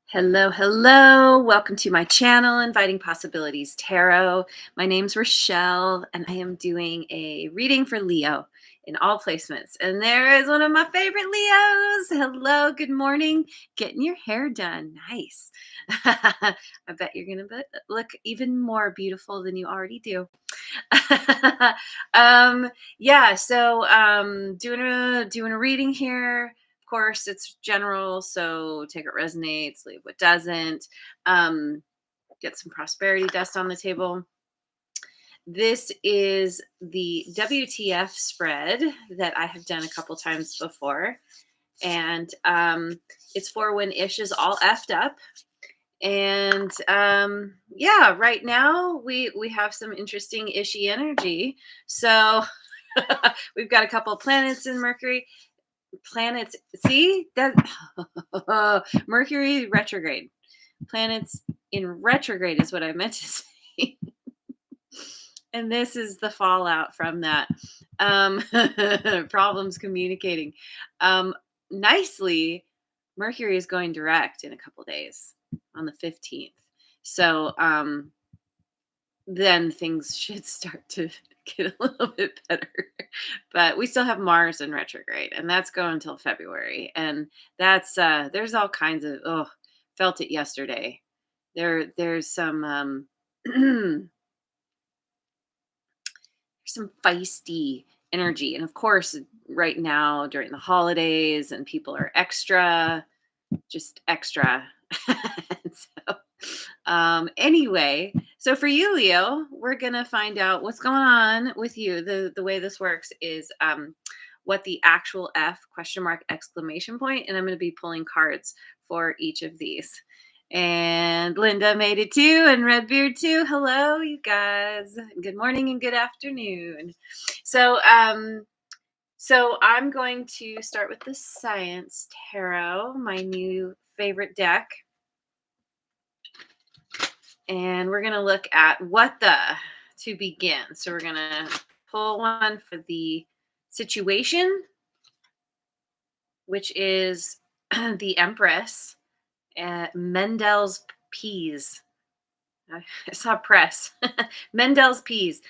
Hello, hello. Welcome to my channel, Inviting Possibilities Tarot. My name's Rochelle, and I am doing a reading for Leo in all placements. And there is one of my favorite Leos. Hello, good morning. Getting your hair done. Nice. I bet you're going to look even more beautiful than you already do. Doing a reading here. Of course, it's general, so take what resonates, leave what doesn't. Get some prosperity dust on the table. This is the WTF spread that I have done a couple times before. And it's for when ish is all effed up. And right now we have some interesting ishy energy. So we've got a couple of planets in Mercury. Planets, see that Mercury retrograde. Planets in retrograde is what I meant to say. And this is the fallout from that. Problems communicating. Nicely, Mercury is going direct in a couple days on the 15th. So then things should start to get a little bit better. But we still have Mars in retrograde, and that's going until February. And that's there's all kinds of felt it yesterday. There's some some feisty energy. And of course, right now during the holidays and people are just extra. Anyway, so for you, Leo, we're going to find out what's going on with you. The way this works is what the actual F question mark exclamation point, and I'm going to be pulling cards for each of these. And Linda made it too, and Redbeard too. Hello, you guys. Good morning and good afternoon. So I'm going to start with the Science Tarot, my new favorite deck. And we're going to look at to begin. So we're going to pull one for the situation, which is the Empress, Mendel's Peas. I saw press. Mendel's Peas.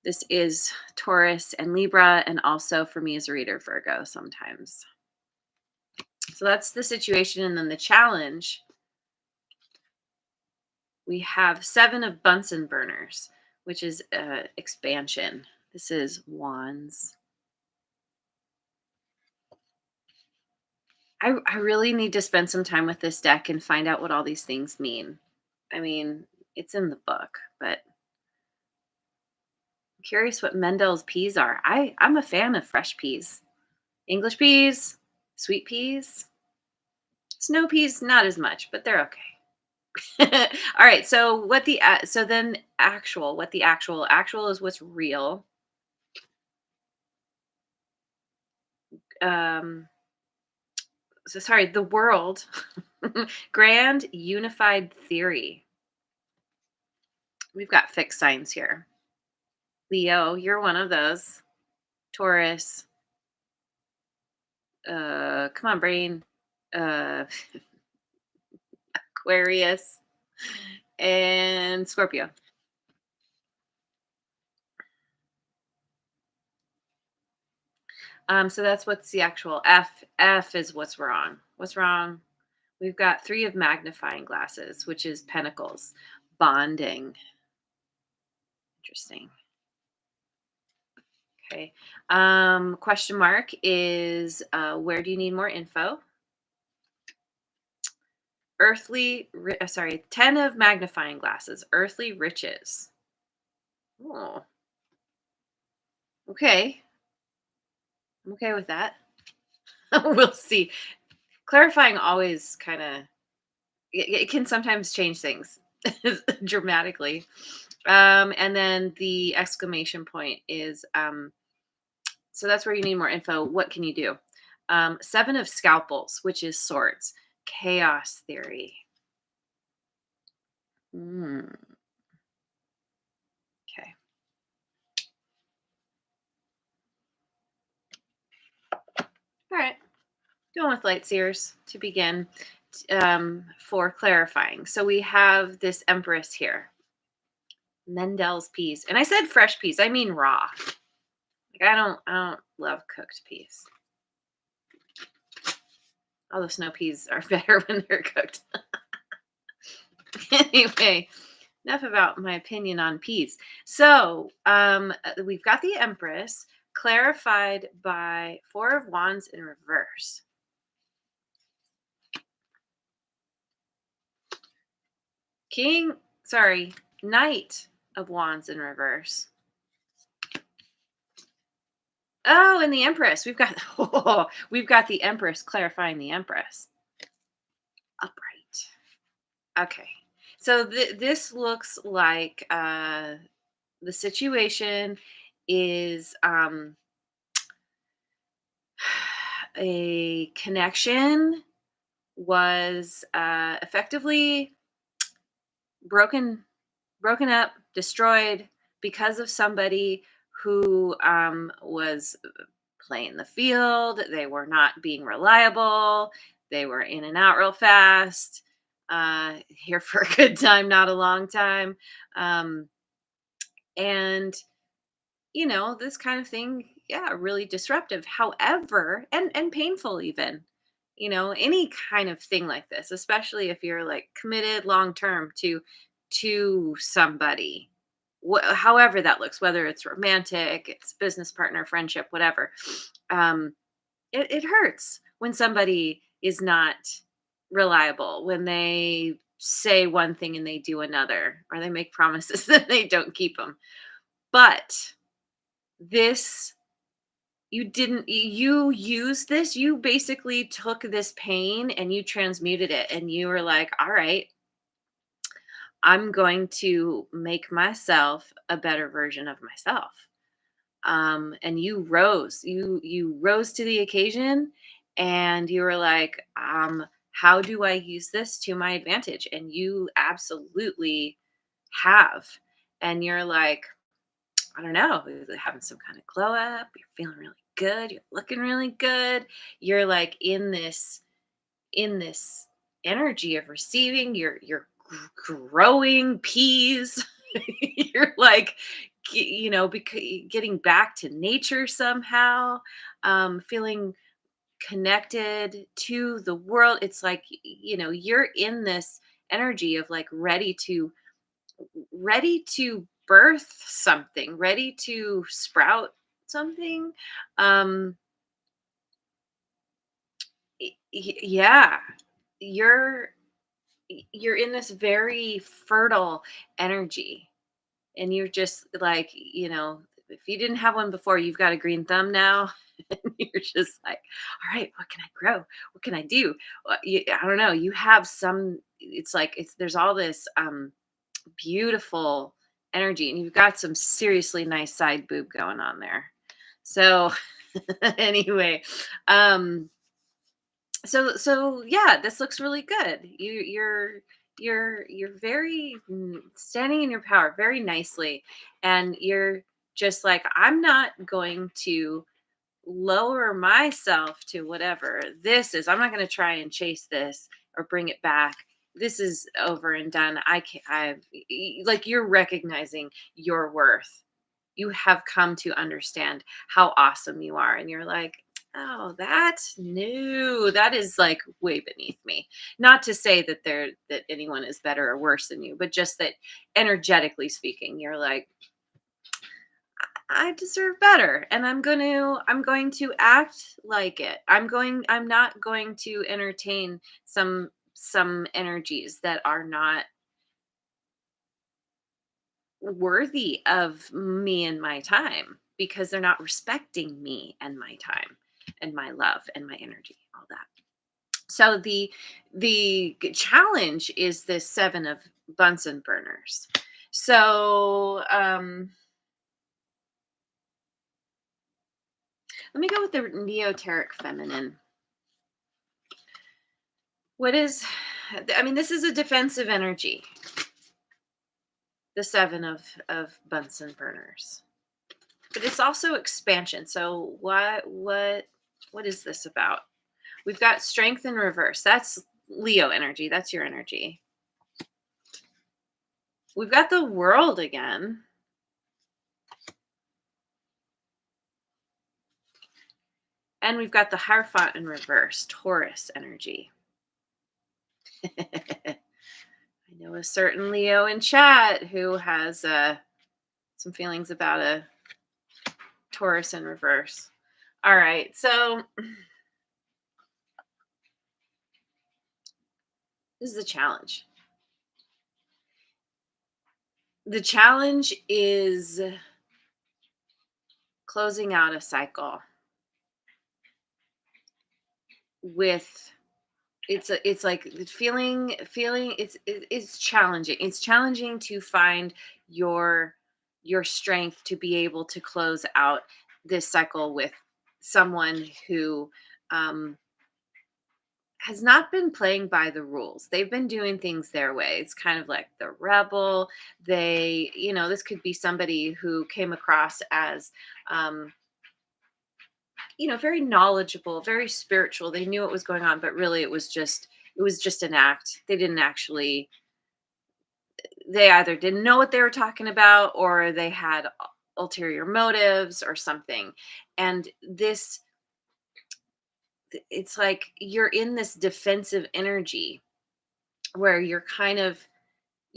This is Taurus and Libra, and also for me as a reader, Virgo sometimes. So that's the situation. And then the challenge, we have 7 of Bunsen burners, which is expansion. This is Wands. I really need to spend some time with this deck and find out what all these things mean. I mean, it's in the book, but I'm curious what Mendel's peas are. I'm a fan of fresh peas. English peas, sweet peas, snow peas, not as much, but they're okay. All right, so what the actual is what's real. The world. Grand unified theory. We've got fixed signs here. Leo, you're one of those. Taurus. Come on, brain. Aquarius and Scorpio. So that's what's the actual F. F is what's wrong. What's wrong? We've got 3 of magnifying glasses, which is pentacles. Bonding. Interesting. Okay. Question mark is where do you need more info? 10 of magnifying glasses. Earthly riches. Oh. Okay. I'm okay with that. We'll see. Clarifying always kind of it can sometimes change things dramatically. And then the exclamation point is so that's where you need more info. What can you do? 7 of scalpels, which is swords. Chaos theory. Okay. All right. Going with light seers to begin, for clarifying. So we have this Empress here, Mendel's peas, and I said fresh peas. I mean raw. Like I don't love cooked peas. Although snow peas are better when they're cooked. Anyway, enough about my opinion on peas. So we've got the Empress clarified by Four of Wands in reverse. Knight of Wands in reverse. Oh, and the Empress. We've got the Empress clarifying the Empress. Upright. Okay. So this looks like the situation is a connection was effectively broken broken up, destroyed because of somebody who was playing the field. They were not being reliable. They were in and out real fast. Here for a good time, not a long time. Um, and this kind of thing, yeah, really disruptive. However, and painful even. Any kind of thing like this, especially if you're like committed long term to somebody, however that looks, whether it's romantic, it's business partner, friendship, whatever. Um, it hurts when somebody is not reliable, when they say one thing and they do another, or they make promises and they don't keep them. But this you used this, you basically took this pain and you transmuted it, and you were like, all right, I'm going to make myself a better version of myself. And you rose to the occasion, and you were like, how do I use this to my advantage? And you absolutely have. And you're like, I don't know, having some kind of glow up. You're feeling really good. You're looking really good. You're like in this energy of receiving. You're growing peas. You're like, getting back to nature somehow. Feeling connected to the world. It's like you're in this energy of like ready to birth something, ready to sprout something. Um, yeah, you're you're in this very fertile energy, and you're just like, if you didn't have one before, you've got a green thumb now. And you're just like, all right, what can I grow? What can I do? I don't know. You have some. It's like there's all this beautiful energy, and you've got some seriously nice side boob going on there. So anyway, um so yeah, this looks really good. You're very standing in your power very nicely, and you're just like, I'm not going to lower myself to whatever this is. I'm not going to try and chase this or bring it back. This is over and done. I can't. Like, you're recognizing your worth. You have come to understand how awesome you are, and you're like, oh, that's new. That is like way beneath me. Not to say that anyone is better or worse than you, but just that energetically speaking, you're like, I deserve better, and I'm going to act like it. I'm not going to entertain some energies that are not worthy of me and my time, because they're not respecting me and my time and my love and my energy, all that. So the challenge is this Seven of Bunsen burners. So let me go with the neoteric feminine. What is, I mean, this is a defensive energy, the Seven of Bunsen burners. But it's also expansion. So what is this about? We've got strength in reverse. That's Leo energy. That's your energy. We've got the world again. And we've got the Hierophant in reverse, Taurus energy. I know a certain Leo in chat who has some feelings about a Taurus in reverse. All right, so this is a challenge. The challenge is closing out a cycle with it's like feeling it's challenging. It's challenging to find your strength to be able to close out this cycle with someone who um has not been playing by the rules. They've been doing things their way. It's kind of like the rebel. This could be somebody who came across as um very knowledgeable, very spiritual. They knew what was going on, but really it was just an act. They either didn't know what they were talking about or they had ulterior motives or something. And it's like you're in this defensive energy where you're kind of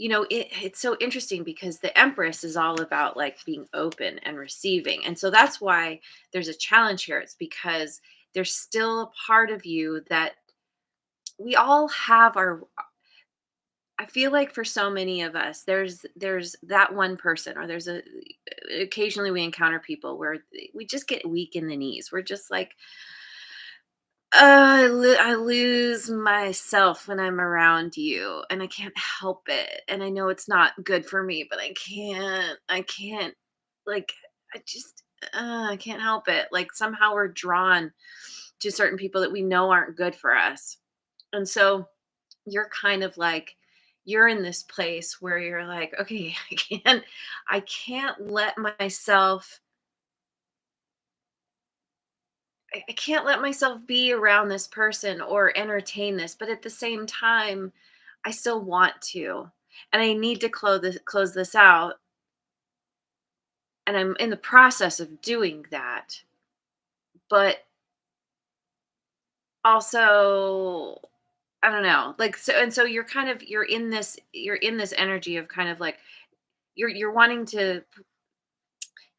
it's so interesting because the Empress is all about like being open and receiving. And so that's why there's a challenge here. It's because there's still a part of you that we all have our I feel like for so many of us there's that one person, or there's a occasionally we encounter people where we just get weak in the knees. We're just like, I lose myself when I'm around you, and I can't help it. And I know it's not good for me, but I can't, like, I can't help it. Like, somehow we're drawn to certain people that we know aren't good for us. And so you're kind of like, you're in this place where you're like, okay, I can't let myself I can't let myself be around this person or entertain this, but at the same time, I still want to. And I need to close this out. And I'm in the process of doing that. But also, I don't know. Like, so you're in this energy of kind of like you're wanting to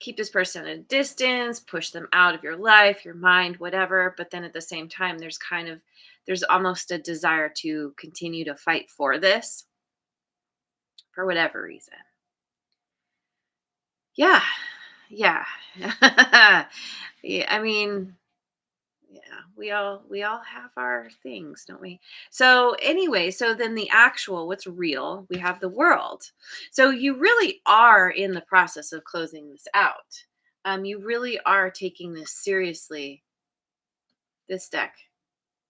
keep this person at a distance, push them out of your life, your mind, whatever. But then at the same time, there's almost a desire to continue to fight for this for whatever reason. Yeah. Yeah. Yeah. I mean, yeah, we all have our things, don't we? So anyway, so then the actual what's real, we have the world. So you really are in the process of closing this out. You really are taking this seriously. This deck.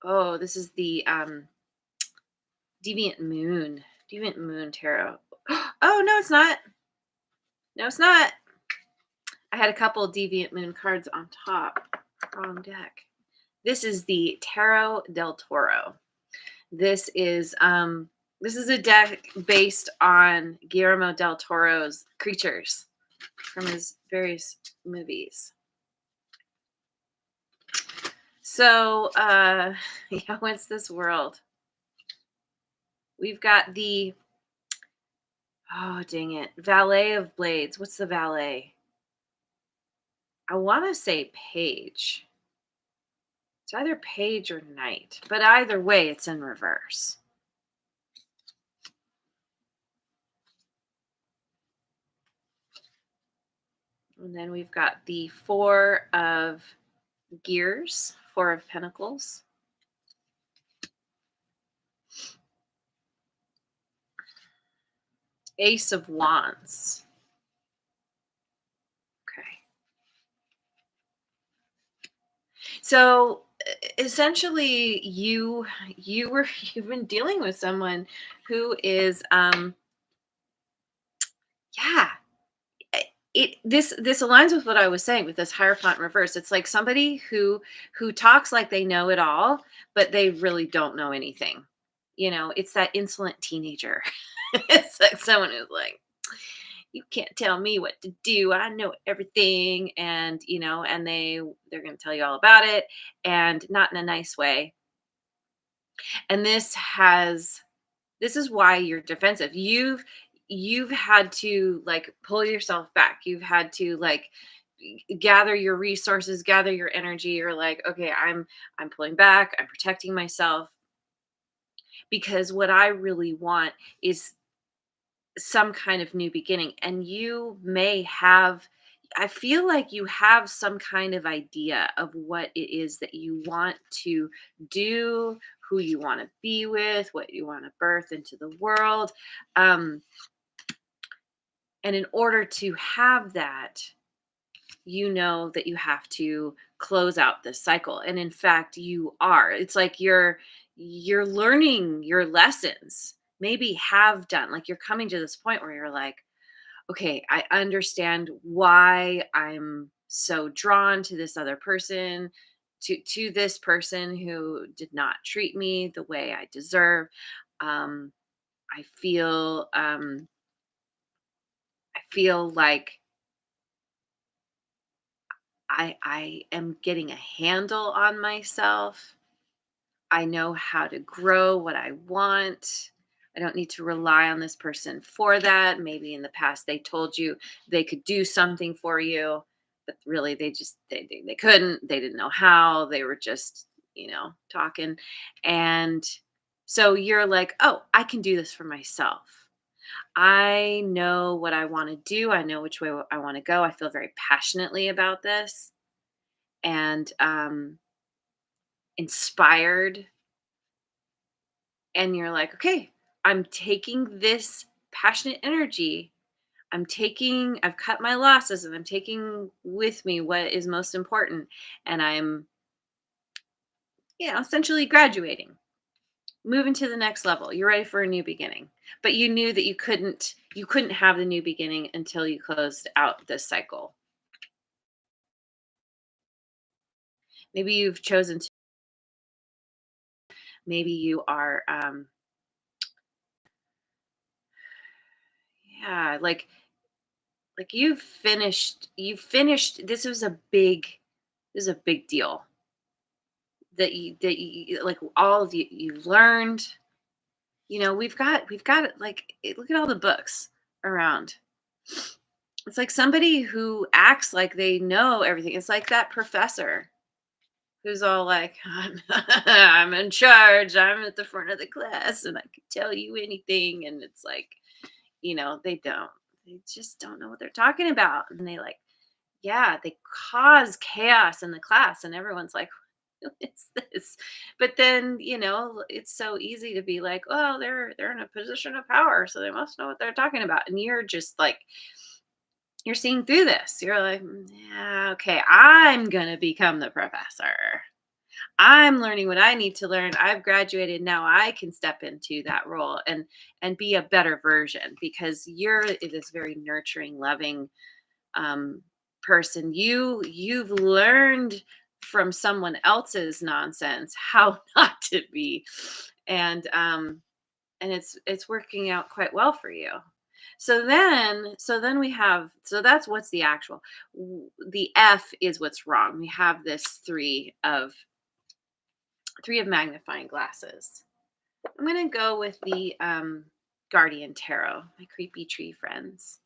Oh, this is the Deviant Moon. Deviant Moon Tarot. Oh, no, it's not. No, it's not. I had a couple of Deviant Moon cards on top. Wrong deck. This is the Tarot del Toro. This is a deck based on Guillermo del Toro's creatures from his various movies. So, yeah, what's this world? We've got the oh dang it, Valet of Blades. What's the valet? I want to say page. It's either page or knight, but either way, it's in reverse. And then we've got the Four of Gears, Four of Pentacles. Ace of Wands. Okay. So essentially you've been dealing with someone who is yeah, This aligns with what I was saying with this Hierophant reverse. It's like somebody who talks like they know it all, but they really don't know anything. It's that insolent teenager. It's like someone who's like, you can't tell me what to do. I know everything. And they're going to tell you all about it, and not in a nice way. And this is why you're defensive. You've had to like pull yourself back. You've had to like gather your resources, gather your energy. You're like, okay, I'm pulling back. I'm protecting myself, because what I really want is some kind of new beginning. And you may have, I feel like you have some kind of idea of what it is that you want to do, who you want to be with, what you want to birth into the world. um and in order to have that, you know that you have to close out this cycle. And in fact, you are. It's like you're learning your lessons, maybe have done, like you're coming to this point where you're like, okay, I understand why I'm so drawn to this other person, to this person who did not treat me the way I deserve. um i feel um I feel like I am getting a handle on myself. I know how to grow what I want. I don't need to rely on this person for that. Maybe in the past they told you they could do something for you, but really they couldn't. They didn't know how. They were just, talking. And so you're like, "Oh, I can do this for myself. I know what I want to do. I know which way I want to go. I feel very passionately about this." And inspired. And you're like, okay, I'm taking this passionate energy, I've cut my losses, and I'm taking with me what is most important. And I'm, essentially graduating, moving to the next level. You're ready for a new beginning. But you knew that you couldn't have the new beginning until you closed out this cycle. Maybe you've chosen to, maybe you are, yeah, like you've finished. This is a big deal that you like, all of you've learned. We've got it, like, look at all the books around. It's like somebody who acts like they know everything. It's like that professor who's all like, I'm in charge, I'm at the front of the class, and I can tell you anything. And it's like, they just don't know what they're talking about. And they cause chaos in the class, and everyone's like, "Who is this?" But then, it's so easy to be like, "Well, they're in a position of power, so they must know what they're talking about." And you're just like, you're seeing through this. You're like, "Yeah, okay, I'm gonna become the professor. I'm learning what I need to learn. I've graduated. Now I can step into that role and be a better version, because you're this very nurturing, loving, um, person. You've learned from someone else's nonsense how not to be. And it's working out quite well for you. So then that's what's the actual. The F is what's wrong. We have this three of magnifying glasses. I'm gonna go with the Guardian Tarot, my creepy tree friends.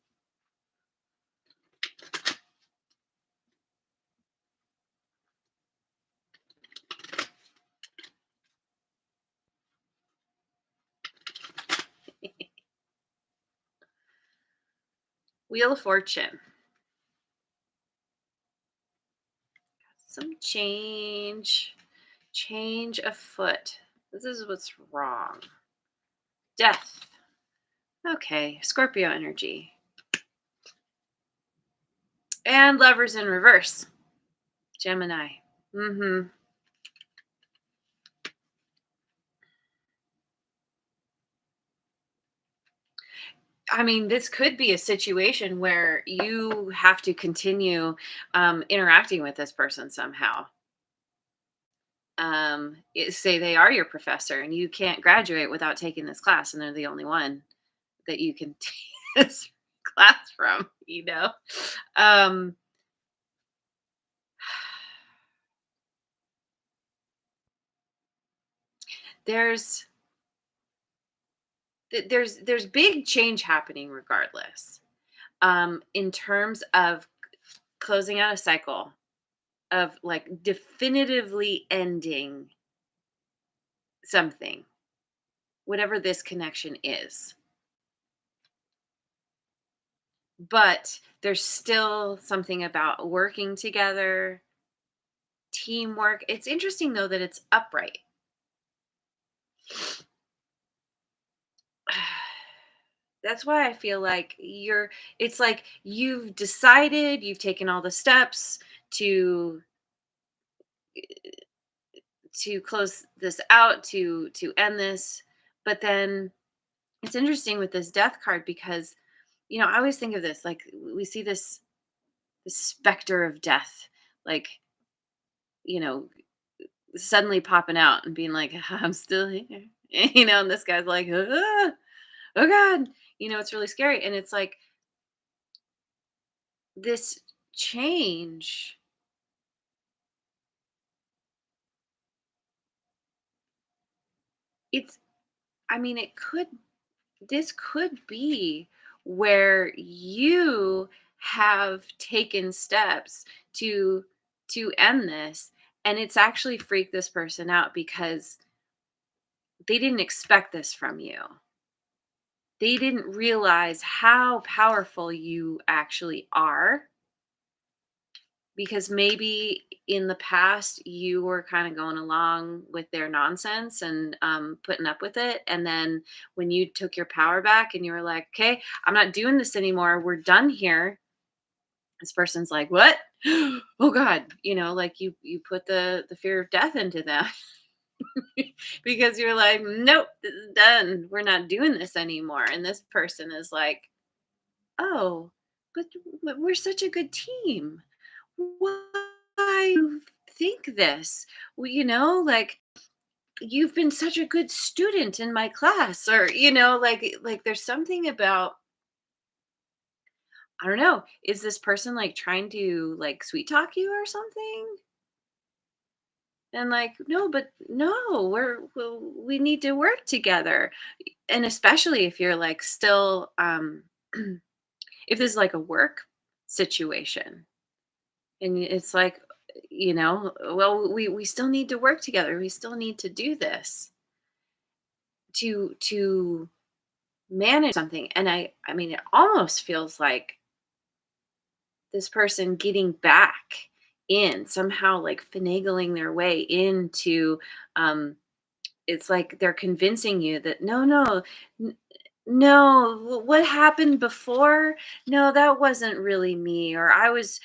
Wheel of Fortune. Some change afoot. This is what's wrong. Death. Okay, Scorpio energy. And Lovers in reverse. Gemini. Mm-hmm. I mean, this could be a situation where you have to continue interacting with this person somehow. Say they are your professor and you can't graduate without taking this class, and they're the only one that you can take this class from, you know? Um, there's there's big change happening regardless. In terms of closing out a cycle, of like definitively ending something, whatever this connection is. But there's still something about working together, teamwork. It's interesting though that it's upright. That's why I feel like it's like you've decided, you've taken all the steps to close this out, to end this. But then it's interesting with this death card because I always think of this like we see this specter of death, like, you know, suddenly popping out and being like, I'm still here. And this guy's like, "Ah, oh God." It's really scary. And it's like this change, it's, I mean, this could be where you have taken steps to end this, and it's actually freaked this person out because they didn't expect this from you. They didn't realize how powerful you actually are, because maybe in the past you were kind of going along with their nonsense and putting up with it, and then when you took your power back and you were like, okay, I'm not doing this anymore, we're done here, this person's like, what? Oh God, like you put the fear of death into them. Because you're like, nope, this is done, we're not doing this anymore, and this person is like, oh, but we're such a good team. Why you think this? Well, like, you've been such a good student in my class, or like there's something about, I don't know, is this person like trying to like sweet talk you or something? And like, no, but no, we need to work together. And especially if you're like still if this is like a work situation, and it's like, well, we still need to work together, we still need to do this to manage something. And I mean, it almost feels like this person getting back in somehow, like finagling their way into, um it's like they're convincing you that no, no, no, what happened before, no, that wasn't really me, or I was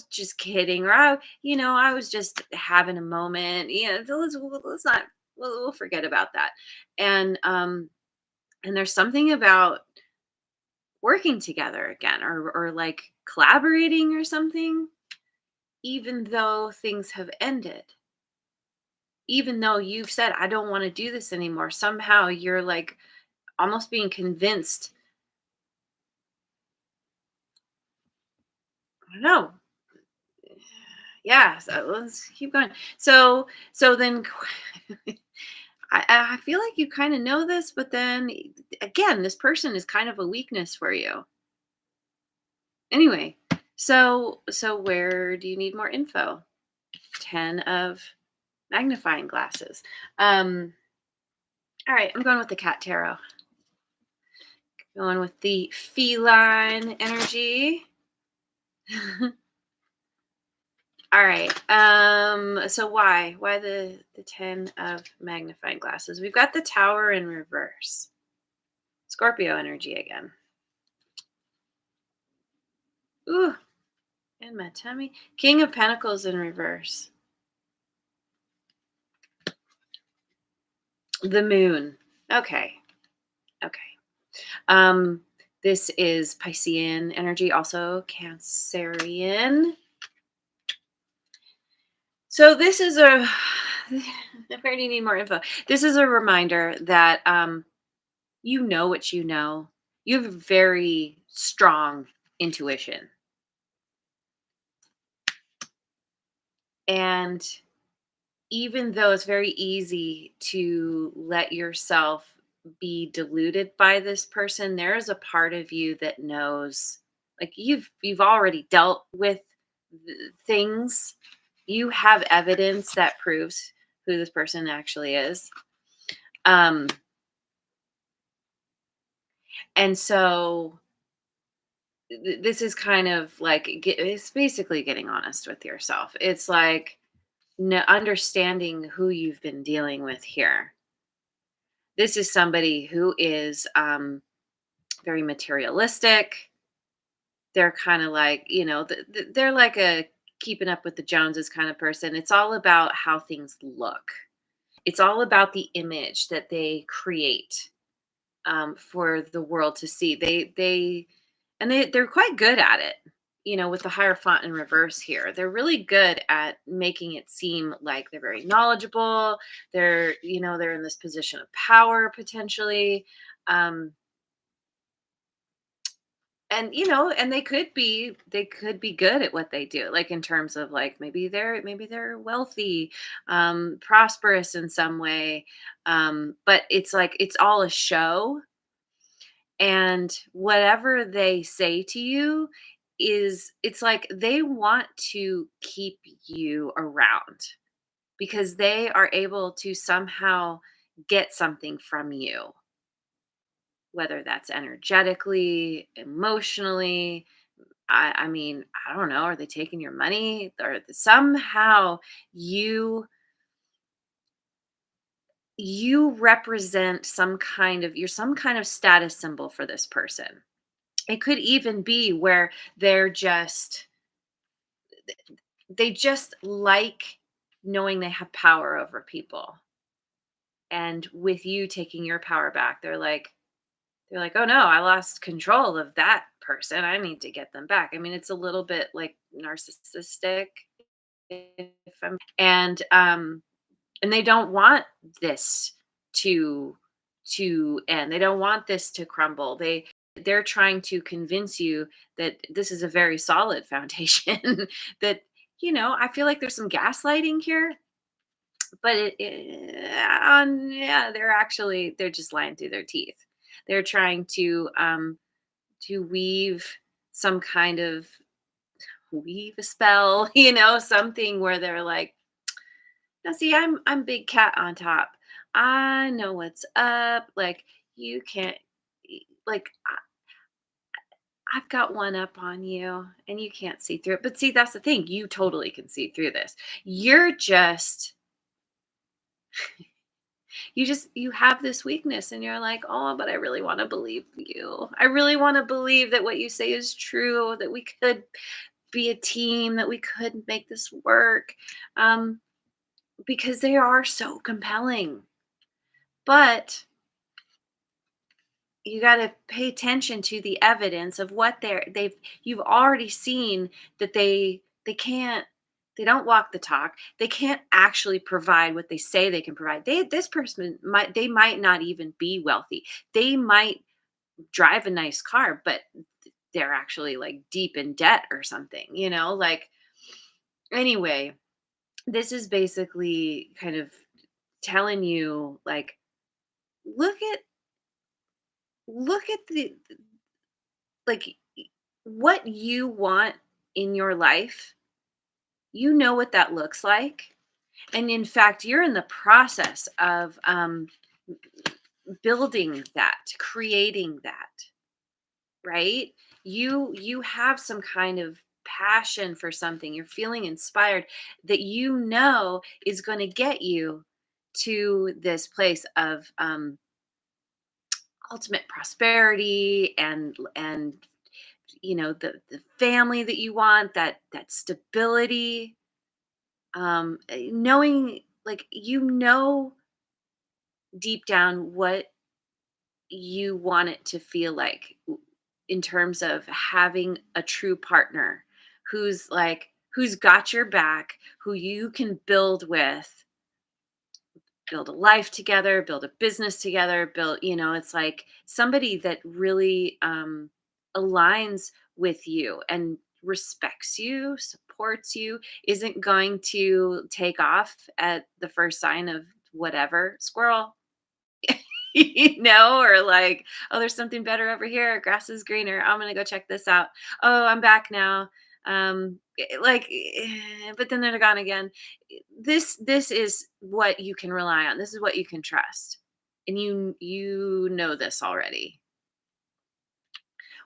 just kidding, or I was just having a moment, so let's not, we'll forget about that. And there's something about working together again, or like collaborating or something, even though things have ended, even though you've said, I don't want to do this anymore, somehow you're like almost being convinced. I don't know. Yeah, so let's keep going. So then I feel like you kind of know this, but then again, this person is kind of a weakness for you. Anyway, so where do you need more info? 10 of magnifying glasses. Um, all right, I'm going with the cat tarot. Going with the feline energy. All right. So why the 10 of magnifying glasses? We've got the tower in reverse. Scorpio energy again. Ooh, in my tummy. King of Pentacles in reverse. The moon. Okay. Okay. Um, this is Piscean energy, also Cancerian. So this is a where do you need more info? This is a reminder that you know what you know. You have a very strong intuition. And even though it's very easy to let yourself be deluded by this person, there is a part of you that knows, like you've already dealt with things. You have evidence that proves who this person actually is. Um and so this is kind of like it's basically getting honest with yourself. It's like understanding who you've been dealing with here. This is somebody who is very materialistic. They're kind of like, they're like a keeping up with the Joneses kind of person. It's all about how things look. It's all about the image that they create for the world to see. They're quite good at it. With the higher font in reverse here, they're really good at making it seem like they're very knowledgeable. They're in this position of power potentially. Um, and they could be good at what they do, like in terms of like maybe they're wealthy, prosperous in some way, but it's like it's all a show, and whatever they say to you it's like they want to keep you around because they are able to somehow get something from you, whether that's energetically, emotionally. I mean, I don't know. Are they taking your money? Or somehow you you represent you're some kind of status symbol for this person. It could even be where they just like knowing they have power over people. And with you taking your power back, they're like, "Oh no, I lost control of that person. I need to get them back." I mean, it's a little bit like narcissistic, if I'm and they don't want this to end. They don't want this to crumble. They're trying to convince you that this is a very solid foundation. That I feel like there's some gaslighting here, but yeah, they're just lying through their teeth. They're trying to weave some kind of weave a spell, something where they're like, now see, I'm big cat on top. I know what's up. Like you can't like I've got one up on you and you can't see through it. But see, that's the thing. You totally can see through this. You have this weakness and you're like, "Oh, but I really want to believe you. I really want to believe that what you say is true, that we could be a team, that we could make this work." Um because they are so compelling. But you got to pay attention to the evidence of what you've already seen that they don't walk the talk. They can't actually provide what they say they can provide. This person might not even be wealthy. They might drive a nice car, but they're actually like deep in debt or something, like. Anyway, this is basically kind of telling you like, look at the like what you want in your life. You know what that looks like, and in fact you're in the process of building that, creating that, right? You have some kind of passion for something. You're feeling inspired that is going to get you to this place of ultimate prosperity and the family that you want, that stability, knowing, like, deep down what you want it to feel like, in terms of having a true partner who's got your back, who you can build with, build a life together, build a business together, it's like somebody that really aligns with you and respects you, supports you, isn't going to take off at the first sign of whatever squirrel, or like, oh, there's something better over here. Grass is greener. I'm going to go check this out. Oh, I'm back now. But then they're gone again. This is what you can rely on. This is what you can trust. And you know this already.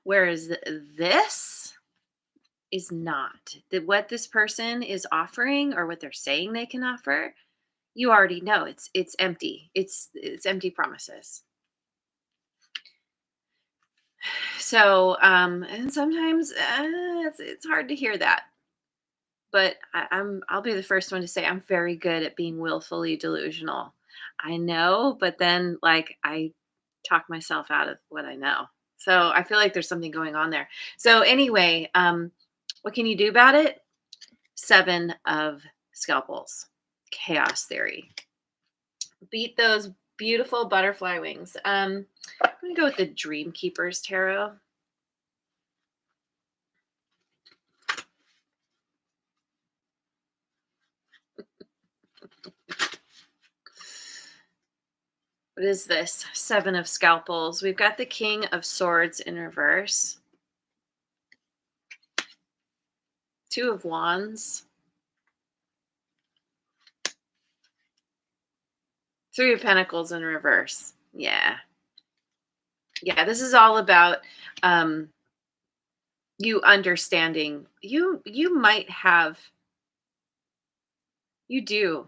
Whereas this is not. That what this person is offering or what they're saying they can offer, you already know it's empty. It's empty promises. So, and sometimes it's hard to hear that, but I'll be the first one to say I'm very good at being willfully delusional. I know, but then like I talk myself out of what I know. So I feel like there's something going on there. So anyway, what can you do about it? Seven of scalpels, chaos theory. Beat those beautiful butterfly wings. I'm gonna go with the Dream Keepers tarot. What is this? Seven of Scalpels. We've got the King of Swords in reverse. Two of Wands. Three of Pentacles in reverse. Yeah. Yeah, this is all about you understanding. You might have, you do.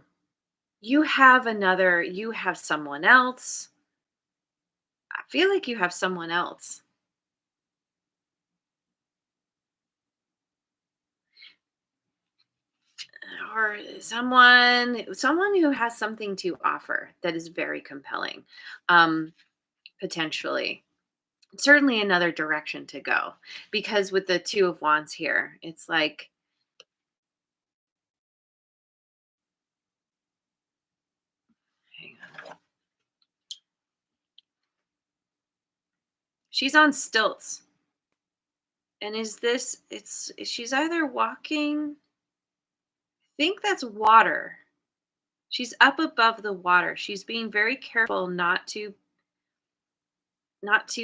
You have someone else. I feel like you have someone else. Or someone who has something to offer that is very compelling, potentially. Certainly another direction to go, because with the Two of Wands here, it's like, hang on, she's on stilts. And is this it's she's either walking, I think that's water. She's up above the water. She's being very careful not to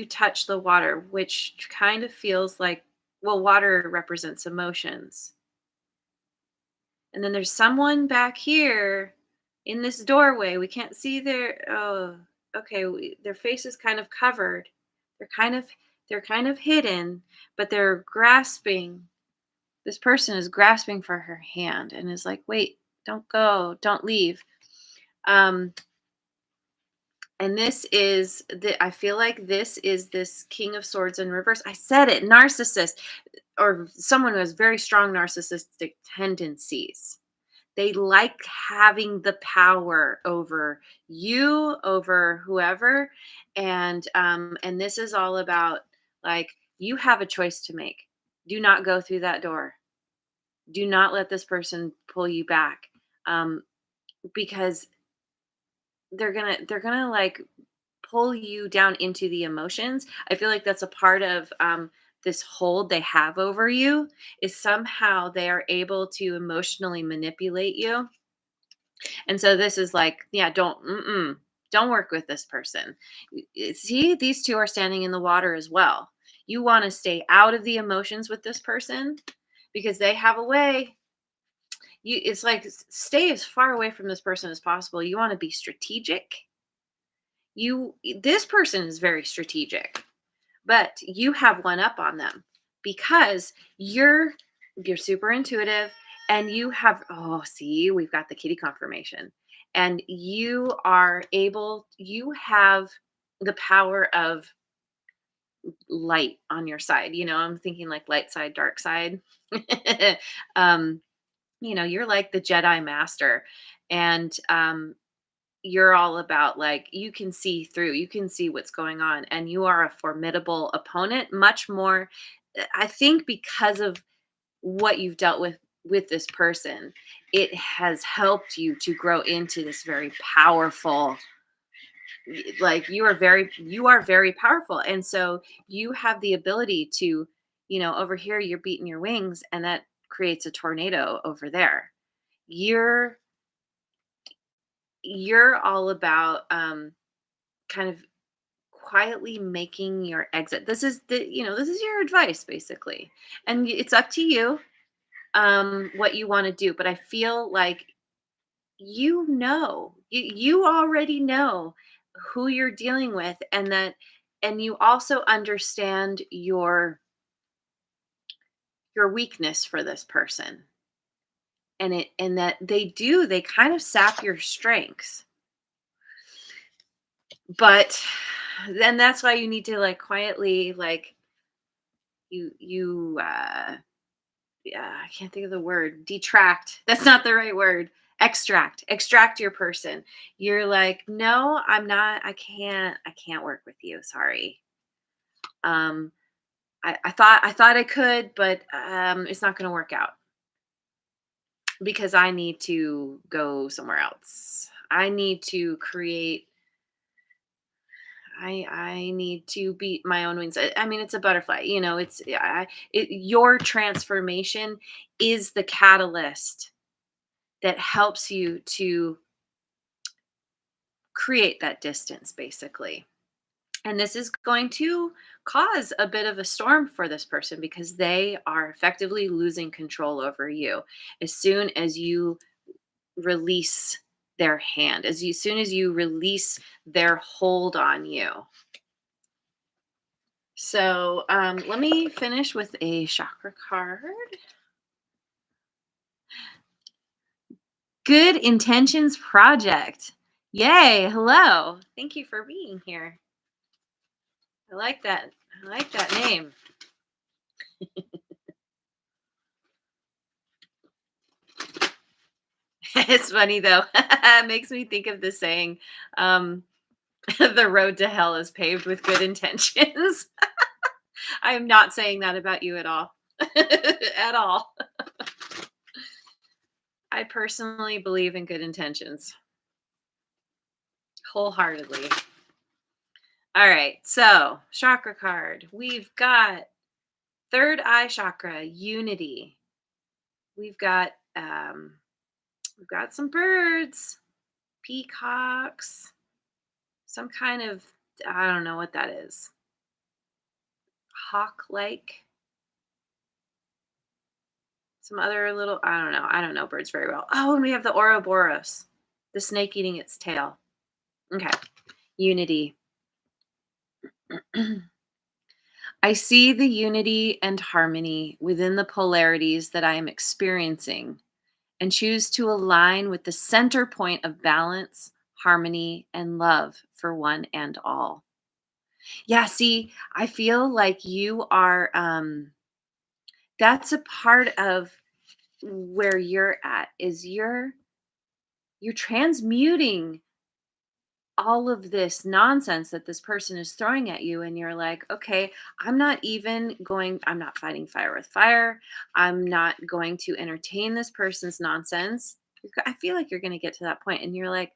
touch the water, which kind of feels like, well, water represents emotions. And then there's someone back here in this doorway. We can't see their, oh, okay, their face is kind of covered. They're kind of they're kind of hidden, but they're grasping. This person is grasping for her hand and is like, "Wait, don't go, don't leave." Um and this is the I feel like this is this King of Swords in reverse. I said it, narcissist, or someone who has very strong narcissistic tendencies. They like having the power over you, over whoever, and this is all about, like, you have a choice to make. Do not go through that door. Do not let this person pull you back, because they're gonna like pull you down into the emotions. I feel like that's a part of this hold they have over you, is somehow they are able to emotionally manipulate you. And so this is like, yeah, don't work with this person. See, these two are standing in the water as well. You want to stay out of the emotions with this person because they have a way. It's like, stay as far away from this person as possible. You want to be strategic. This person is very strategic, but you have one up on them because you're super intuitive, and you have, oh, see, we've got the kitty confirmation, and you have the power of light on your side. I'm thinking like light side, dark side. um you're like the Jedi master, and you're all about, like, you can see through, you can see what's going on, and you are a formidable opponent, much more, I think, because of what you've dealt with this person. It has helped you to grow into this very powerful, like, you are very powerful, and so you have the ability to, over here you're beating your wings, and that creates a tornado over there. You're you're all about, kind of quietly making your exit. This is your advice, basically, and it's up to you, what you want to do, but I feel like you already know who you're dealing with, and you also understand your weakness for this person, and that they kind of sap your strengths, but then that's why you need to, like, quietly, like, you yeah, I can't think of the word. Detract. That's not the right word. Extract your person. You're like, no, I'm not. I can't work with you. Sorry. Um, I thought I could, but it's not going to work out because I need to go somewhere else. I need to create. I need to beat my own wings. I mean, it's a butterfly. Your transformation is the catalyst that helps you to create that distance, basically. And this is going to cause a bit of a storm for this person because they are effectively losing control over you as soon as you release their hand, soon as you release their hold on you. So let me finish with a chakra card. Good Intentions Project. Yay. Hello. Thank you for being here. I like that. I like that name. It's funny though. It makes me think of the saying, um, the road to hell is paved with good intentions. I am not saying that about you at all. At all. I personally believe in good intentions wholeheartedly. All right. So, chakra card. Third eye chakra, unity. We've got um we've got some birds, peacocks, some kind of, I don't know what that is. Hawk like, some other little, I don't know. I don't know birds very well. Oh, and we have the Ouroboros, the snake eating its tail. Okay. Unity. I see the unity and harmony within the polarities that I am experiencing and choose to align with the center point of balance, harmony, and love for one and all. Yeah, see, I feel like you are, that's a part of where you're at, is you're transmuting all of this nonsense that this person is throwing at you, and you're like, okay, I'm not fighting fire with fire. I'm not going to entertain this person's nonsense. I feel like you're going to get to that point and you're like,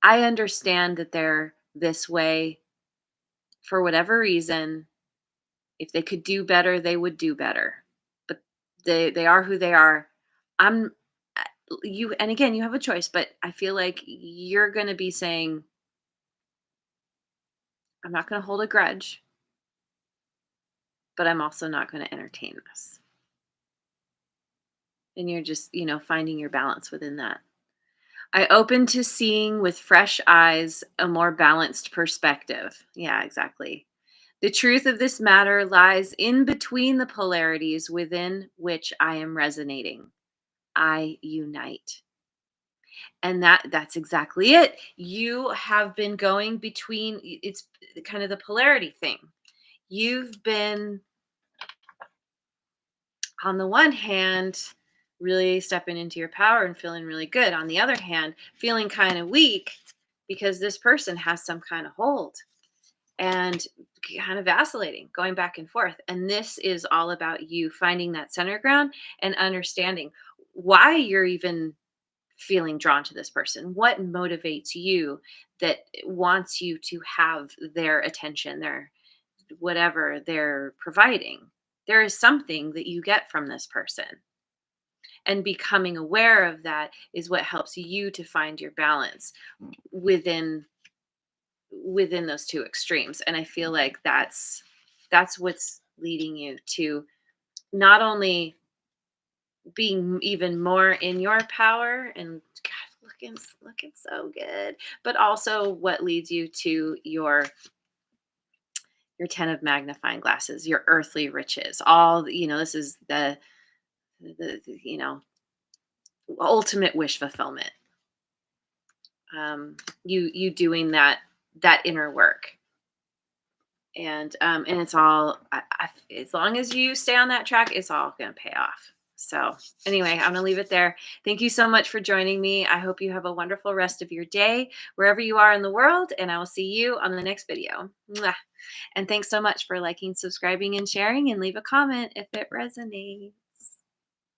I understand that they're this way for whatever reason. If they could do better, they would do better, but they are who they are. I'm you And again, you have a choice, but I feel like you're going to be saying, I'm not going to hold a grudge, but I'm also not going to entertain this. And you're just, finding your balance within that. I open to seeing with fresh eyes a more balanced perspective. Yeah, exactly. The truth of this matter lies in between the polarities within which I am resonating. I unite. And that's exactly it. You have been going between, it's kind of the polarity thing. You've been, on the one hand, really stepping into your power and feeling really good. On the other hand, feeling kind of weak because this person has some kind of hold and kind of vacillating, going back and forth. And this is all about you finding that center ground and understanding why you're even feeling drawn to this person. What motivates you that wants you to have their attention, their whatever they're providing? There is something that you get from this person. And becoming aware of that is what helps you to find your balance within those two extremes. And I feel like that's what's leading you to not only being even more in your power and God, looking so good, but also what leads you to your 10 of magnifying glasses, your earthly riches. This is the ultimate wish fulfillment. You doing that inner work, and it's all as long as you stay on that track, it's all going to pay off. So anyway, I'm going to leave it there. Thank you so much for joining me. I hope you have a wonderful rest of your day wherever you are in the world, and I will see you on the next video. Mwah. And thanks so much for liking, subscribing, and sharing, and leave a comment if it resonates.